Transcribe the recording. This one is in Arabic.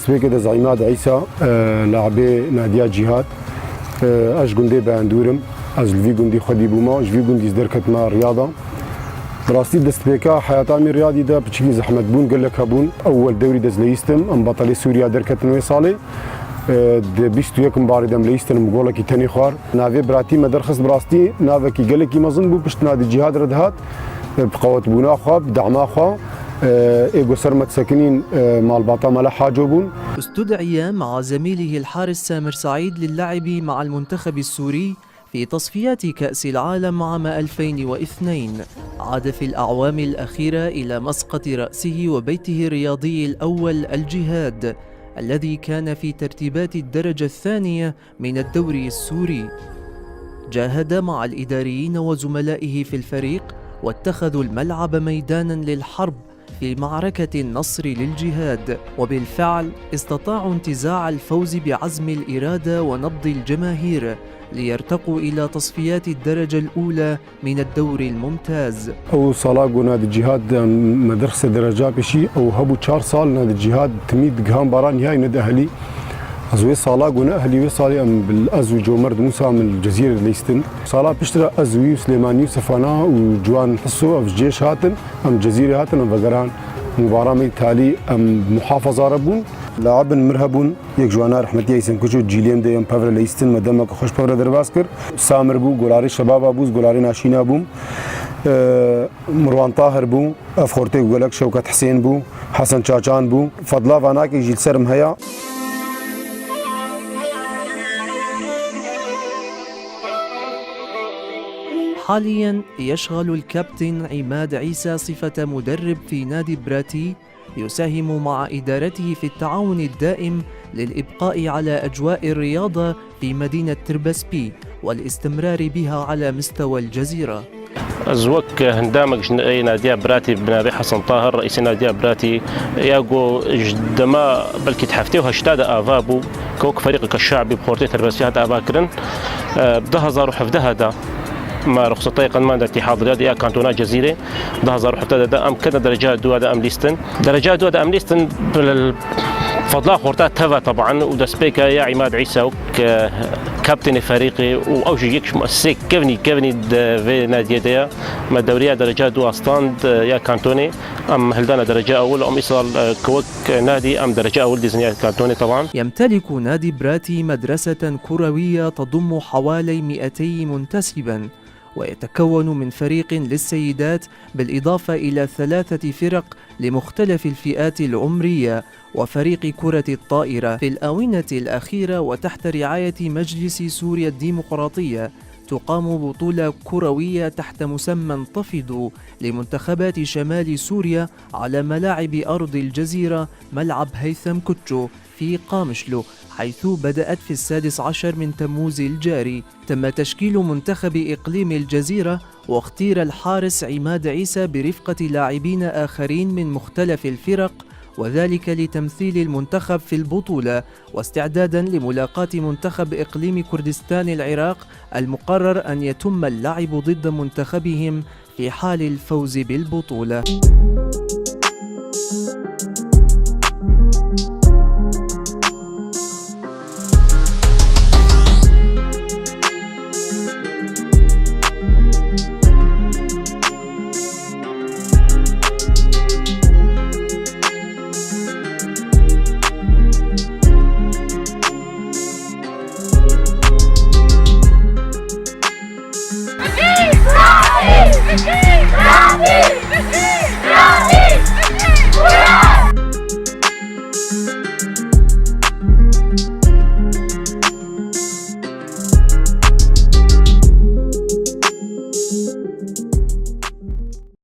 دەستپێکە دەست عیماد عیسا لاعبێ نادیا جیهاد ئەش گوندێ بەیاندورم ئەس لڤی گوندی خودی بوومە ژڤی گوندیز دەرکەتمە ڕیادا بڕاستی دەستپێکە حیاتامی ڕیادیدا پچکی زەحمەت بوون گەلک هەبوون ئەوەل دەوری دەستلەیستم ئەم بەتەڵی سووریا دەرکەتنەوەی ساڵێ 21 باری دەم لەیستنم گۆڵێکی تەنی خوار ناوێ براتی مە دەرخست بڕاستی ناوێکی گەلێکی مەزن بوو پشت نادی جیهاد ردهات بقەوەت بوونا خوا بدعما خوا إيجو سرمت ساكنين مع الباطا ملا حاجبون. استدعي مع زميله الحارس سامر سعيد للعب مع المنتخب السوري في تصفيات كأس العالم عام 2002. عاد في الأعوام الأخيرة إلى مسقط رأسه وبيته الرياضي الأول الجهاد الذي كان في ترتيبات الدرجة الثانية من الدوري السوري. جاهد مع الإداريين وزملائه في الفريق واتخذوا الملعب ميدانا للحرب في معركة النصر للجهاد، وبالفعل استطاعوا انتزاع الفوز بعزم الإرادة ونبض الجماهير ليرتقوا إلى تصفيات الدرجة الأولى من الدوري الممتاز. أو صلاة نادي الجهاد مدرسة درجة بشي أو هبو 4 سال نادي الجهاد تميد قهام برا نهائي نادي أهلي أزوي صلاة قنا أهلي وصالي أم بالأزوي جو مرد موسى من الجزيرة ليستن صلاة بشترى أزوي وسليماني وسفانا وجوان حسو أف جيش هاتن أم جزيرة هاتن أم بقران مبارامي تالي أم محافظة ربون لاعب مرهبون يك جوانا رحمتي يسن كوچو جيليم ديم بافر ليستن مدام خوش بافر درباسكر سامر بو غولاري شباب ابوز غولاري ناشينا بو مروان طاهر بو افخورتي غولك شوكت حسين بو حسن چاچان بو فضلا فاناك جيل سرم هيا. حاليا يشغل الكابتن عماد عيسى صفة مدرب في نادي براتي، يساهم مع إدارته في التعاون الدائم للإبقاء على أجواء الرياضة في مدينة تربسبي والاستمرار بها على مستوى الجزيرة. أزوك هندامك نادي براتي بنادي حسن طاهر رئيس نادي براتي ياقو جدما بلكي تحفتي وهشتاد آفابو كوك فريقك الشعبي بخورتي تربسبي هذا آباكرن بدها زارو حفدها دا ما رخصتي قنمان اتحاد رياضي يا كانتونا جزيره ده زار حتى ده ام كذا درجات دو هذا ام ليستن درجات دو هذا ام ليستن فضلا خورتات تفا طبعا ودسبيكا يا عماد عيسى كابتن فريقي واوجي يكش مؤسسي كيفني في نادي ديا ما دوريا درجات دو استاند يا كانتوني ام هلدانا درجه اول ام ايصال كوك نادي ام درجه اول ديزني كانتوني طبعا. يمتلك نادي براتي مدرسه كرويه تضم حوالي 200 منتسبا، ويتكون من فريق للسيدات بالإضافة إلى 3 فرق لمختلف الفئات العمرية وفريق كرة الطائرة. في الآونة الأخيرة وتحت رعاية مجلس سوريا الديمقراطية تقام بطولة كروية تحت مسمى انتفضوا لمنتخبات شمال سوريا على ملاعب أرض الجزيرة ملعب هيثم كوتشو في قامشلو، حيث بدأت في 16 من تموز الجاري. تم تشكيل منتخب إقليم الجزيرة واختير الحارس عماد عيسى برفقة لاعبين آخرين من مختلف الفرق، وذلك لتمثيل المنتخب في البطولة واستعدادا لملاقاة منتخب إقليم كردستان العراق المقرر أن يتم اللعب ضد منتخبهم في حال الفوز بالبطولة. Israel!